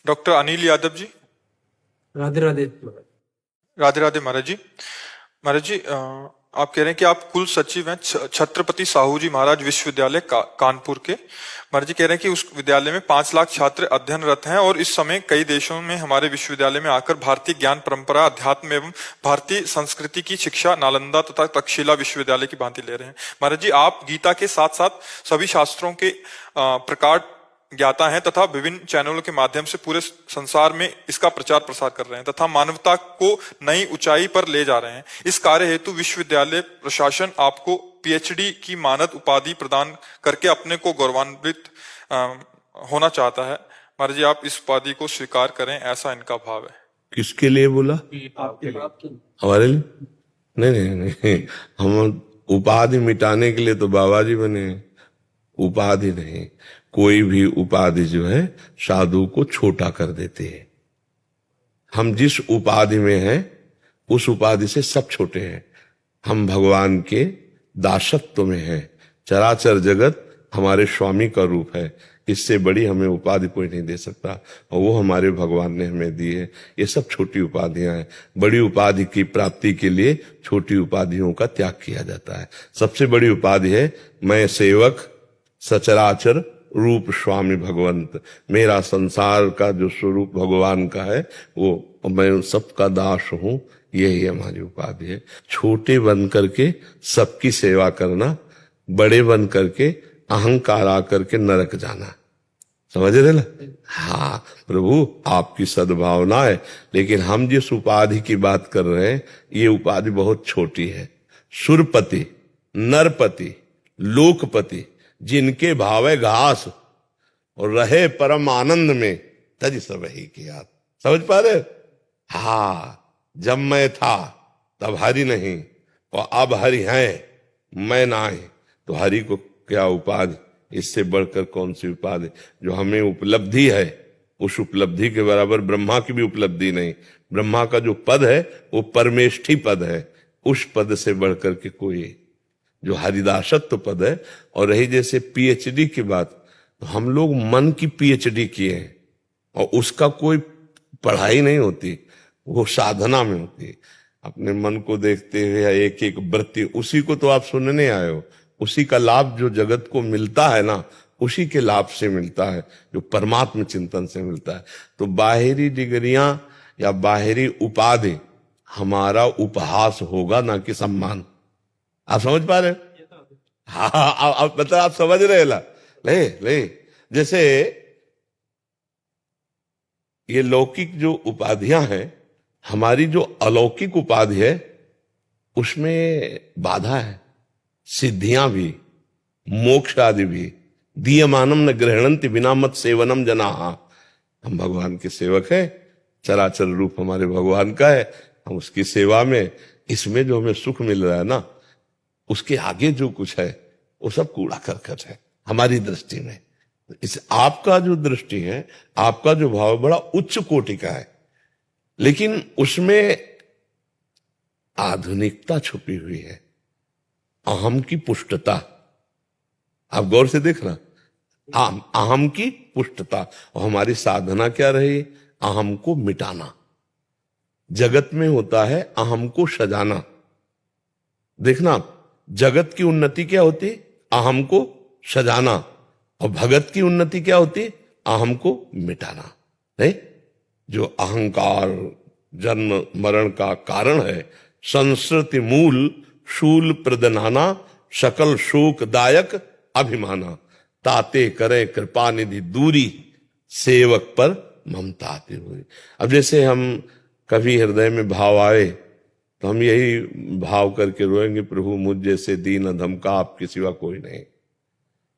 Doctor Anil Yadav ji. Radhe Radhe. Radhe Radhe महाराज जी। महाराज जी, आप कह रहे हैं कि आप कुल सचिव हैं छत्रपति साहू जी महाराज विश्वविद्यालय कानपुर के। महाराज जी कह रहे हैं कि उस विद्यालय में 5 लाख छात्र अध्ययनरत हैं और इस समय कई देशों में हमारे विश्वविद्यालय में आकर भारतीय ज्ञान परंपरा, अध्यात्म एवं भारतीय संस्कृति की शिक्षा नालंदा तथा तक्षशिला विश्वविद्यालय की भांति ले रहे हैं। महाराज जी, आप गीता के साथ साथ सभी शास्त्रों के प्रकार ज्ञाता हैं तथा विभिन्न चैनलों के माध्यम से पूरे संसार में इसका प्रचार प्रसार कर रहे हैं तथा मानवता को नई ऊंचाई पर ले जा रहे हैं। इस कार्य हेतु विश्वविद्यालय प्रशासन आपको पीएचडी की मानद उपाधि प्रदान करके अपने को गौरवान्वित होना चाहता है। महाराज जी, आप इस उपाधि को स्वीकार करें, ऐसा इनका भाव है। किसके लिए बोला? आपके हमारे लिए? नहीं नहीं नहीं, हम उपाधि मिटाने के लिए तो बाबा जी बने, उपाधि नहीं। कोई भी उपाधि जो है साधु को छोटा कर देते हैं। हम जिस उपाधि में हैं उस उपाधि से सब छोटे हैं। हम भगवान के दासत्व में हैं। चराचर जगत हमारे स्वामी का रूप है। इससे बड़ी हमें उपाधि कोई नहीं दे सकता और वो हमारे भगवान ने हमें दी है। ये सब छोटी उपाधियां हैं। बड़ी उपाधि की प्राप्ति के लिए छोटी उपाधियों का त्याग किया जाता है। सबसे बड़ी उपाधि है मैं सेवक सचराचर रूप स्वामी भगवंत। मेरा संसार का जो स्वरूप भगवान का है वो मैं सबका दास हूं। यही हमारी उपाधि है। छोटे बन करके सबकी सेवा करना, बड़े बन करके अहंकार आकर के नरक जाना। समझ रहे ना? हाँ प्रभु, आपकी सद्भावना है, लेकिन हम जिस उपाधि की बात कर रहे हैं ये उपाधि बहुत छोटी है। सुरपति, नरपति, लोकपति, जिनके भावे घास और रहे परम आनंद में तज सब ही की याद। समझ पा रहे? हाँ, जब मैं था तब हरि नहीं और अब हरि है, मैं ना ही, तो हरि को क्या उपाधि? इससे बढ़कर कौन सी उपाधि? जो हमें उपलब्धि है उस उपलब्धि के बराबर ब्रह्मा की भी उपलब्धि नहीं। ब्रह्मा का जो पद है वो परमेष्ठी पद है। उस पद से बढ़कर के कोई जो हरिदासत्व पद है। और रही जैसे पीएचडी की बात, तो हम लोग मन की पीएचडी किए हैं और उसका कोई पढ़ाई नहीं होती, वो साधना में होती है। अपने मन को देखते हुए एक एक वृत्ति, उसी को तो आप सुनने आए हो। उसी का लाभ जो जगत को मिलता है ना, उसी के लाभ से मिलता है, जो परमात्म चिंतन से मिलता है। तो बाहरी डिग्रियां या बाहरी उपाधि हमारा उपहास होगा, ना कि सम्मान। आप समझ पा रहे? हाँ, आप मतलब आप समझ रहे ला? ले जैसे ये लौकिक जो उपाधियां हैं, हमारी जो अलौकिक उपाधि है उसमें बाधा है। सिद्धियां भी, मोक्ष आदि भी। दीयमानम न ग्रहणंति बिना मत सेवनम जनाहा। हम भगवान के सेवक हैं, चराचर रूप हमारे भगवान का है, हम उसकी सेवा में, इसमें जो हमें सुख मिल रहा है ना, उसके आगे जो कुछ है वो सब कूड़ा करकट है हमारी दृष्टि में। इस आपका जो दृष्टि है, आपका जो भाव बड़ा उच्च कोटि का है, लेकिन उसमें आधुनिकता छुपी हुई है, अहम की पुष्टता। आप गौर से देखना, अहम की पुष्टता। और हमारी साधना क्या रही? अहम को मिटाना। जगत में होता है अहम को सजाना। देखना, जगत की उन्नति क्या होती? अहम को सजाना। और भगत की उन्नति क्या होती? अहम को मिटाना। नहीं, जो अहंकार जन्म मरण का कारण है, संस्कृति मूल शूल प्रदनाना, सकल शोक दायक अभिमाना, ताते करे कृपा निधि दूरी, सेवक पर ममता आती हुई। अब जैसे हम कभी हृदय में भाव आए तो हम यही भाव करके रोएंगे, प्रभु मुझ जैसे दीन अधम का आपके सिवा कोई नहीं।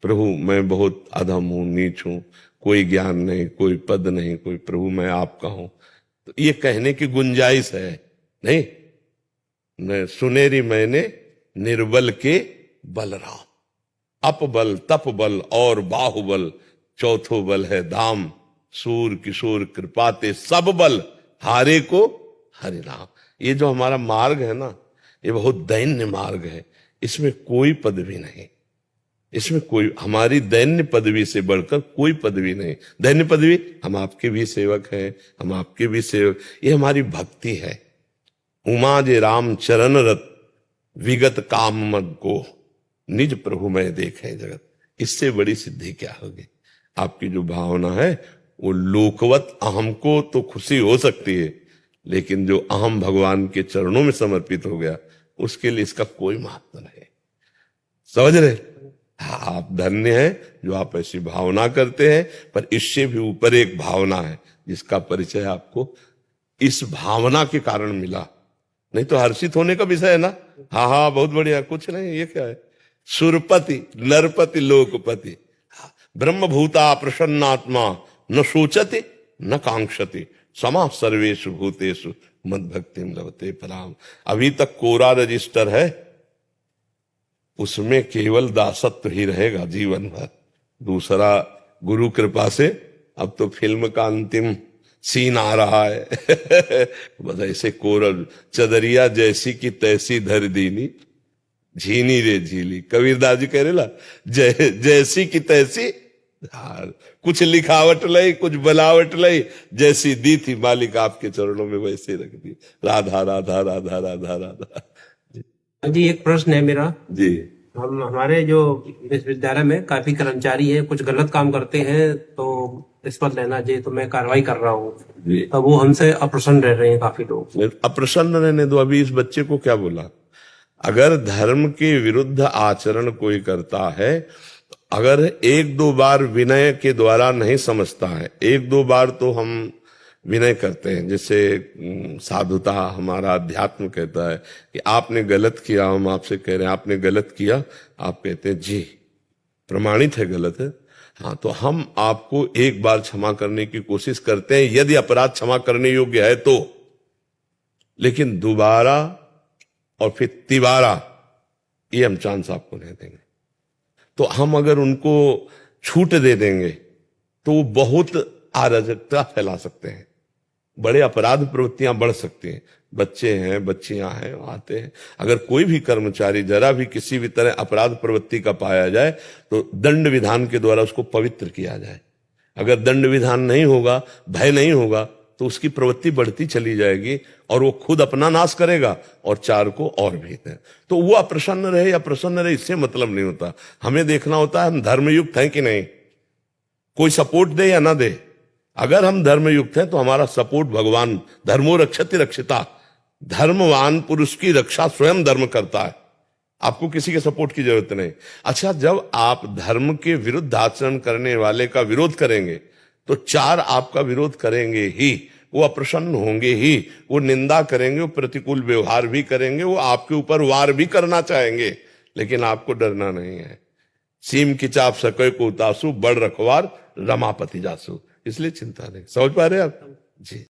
प्रभु मैं बहुत अधम हूं, नीच हूं, कोई ज्ञान नहीं, कोई पद नहीं, कोई, प्रभु मैं आपका हूं। तो ये कहने की गुंजाइश है नहीं? न सुनेरी मैंने निर्बल के बलराम, अपबल तप बल और बाहुबल, चौथो बल है दाम, सूर किशोर कृपाते सब बल, हारे को हरि नाम। ये जो हमारा मार्ग है ना, ये बहुत दैन्य मार्ग है, इसमें कोई पद भी नहीं। इसमें कोई हमारी दैन्य पदवी से बढ़कर कोई पदवी नहीं। दैन्य पदवी, हम आपके भी सेवक हैं, हम आपके भी सेवक, ये हमारी भक्ति है। उमा जे राम चरण रत विगत काम मद को निज प्रभु में देखे जगत। इससे बड़ी सिद्धि क्या होगी? आपकी जो भावना है वो लोकवत अहम को तो खुशी हो सकती है, लेकिन जो अहम भगवान के चरणों में समर्पित हो गया उसके लिए इसका कोई महत्व नहीं। समझ रहे? हाँ, आप धन्य हैं जो आप ऐसी भावना करते हैं, पर इससे भी ऊपर एक भावना है जिसका परिचय आपको इस भावना के कारण मिला। नहीं तो हर्षित होने का विषय है ना। हाँ हाँ, बहुत बढ़िया, कुछ नहीं। ये क्या है? सुरपति नरपति लोकपति, ब्रह्मभूता प्रसन्नात्मा, न सोचति न कांक्षति, समा सर्वेषु भूतेषु मद भक्तिम लभते पराम। अभी तक कोरा रजिस्टर है, उसमें केवल दासत्व ही रहेगा जीवन भर। दूसरा, गुरु कृपा से अब तो फिल्म का अंतिम सीन आ रहा है बस ऐसे कोरल चदरिया जैसी की तैसी धर दीनी, झीनी रे झीली। कबीरदास जी कह रहे ला, जैसी की तैसी, कुछ लिखावट लई कुछ बनावट लई, जैसी दी थी मालिक आपके चरणों में वैसे रख दी। राधा राधा राधा राधा राधा। जी, एक प्रश्न है मेरा जी। हम हमारे जो विश्वविद्यालय में काफी कर्मचारी हैं, कुछ गलत काम करते हैं तो रिश्वत लेना चाहिए, तो मैं कार्रवाई कर रहा हूँ, तो वो हमसे अप्रसन्न रह रहे हैं काफी लोग। अप्रसन्न रहने दो। अभी इस बच्चे को क्या बोला? अगर धर्म के विरुद्ध आचरण कोई करता है, अगर एक दो बार विनय के द्वारा नहीं समझता है, एक दो बार तो हम विनय करते हैं, जैसे साधुता हमारा अध्यात्म कहता है कि आपने गलत किया, हम आपसे कह रहे हैं आपने गलत किया, आप कहते हैं जी प्रमाणित है गलत है, हाँ, तो हम आपको एक बार क्षमा करने की कोशिश करते हैं यदि अपराध क्षमा करने योग्य है तो। लेकिन दोबारा और फिर तिबारा ये हम चांस आपको नहीं देंगे। तो हम अगर उनको छूट दे देंगे तो वो बहुत अराजकता फैला सकते हैं, बड़े अपराध प्रवृत्तियां बढ़ सकती हैं। बच्चे हैं, बच्चियां हैं, आते हैं। अगर कोई भी कर्मचारी जरा भी किसी भी तरह अपराध प्रवृत्ति का पाया जाए तो दंड विधान के द्वारा उसको पवित्र किया जाए। अगर दंड विधान नहीं होगा, भय नहीं होगा, तो उसकी प्रवृत्ति बढ़ती चली जाएगी और वो खुद अपना नाश करेगा और चार को और भी दें। तो वो अप्रसन्न रहे या प्रसन्न रहे इससे मतलब नहीं होता। हमें देखना होता है हम धर्मयुक्त हैं कि नहीं, कोई सपोर्ट दे या ना दे। अगर हम धर्मयुक्त हैं तो हमारा सपोर्ट भगवान, धर्मो रक्षति रक्षिता, धर्मवान पुरुष की रक्षा स्वयं धर्म करता है, आपको किसी के सपोर्ट की जरूरत नहीं। अच्छा, जब आप धर्म के विरुद्ध आचरण करने वाले का विरोध करेंगे तो चार आपका विरोध करेंगे ही, वो अप्रसन्न होंगे ही, वो निंदा करेंगे, वो प्रतिकूल व्यवहार भी करेंगे, वो आपके ऊपर वार भी करना चाहेंगे, लेकिन आपको डरना नहीं है। सीम की चाप सके को उतासु, बड़ रखवार रमापति जासु, इसलिए चिंता नहीं। समझ पा रहे आप जी?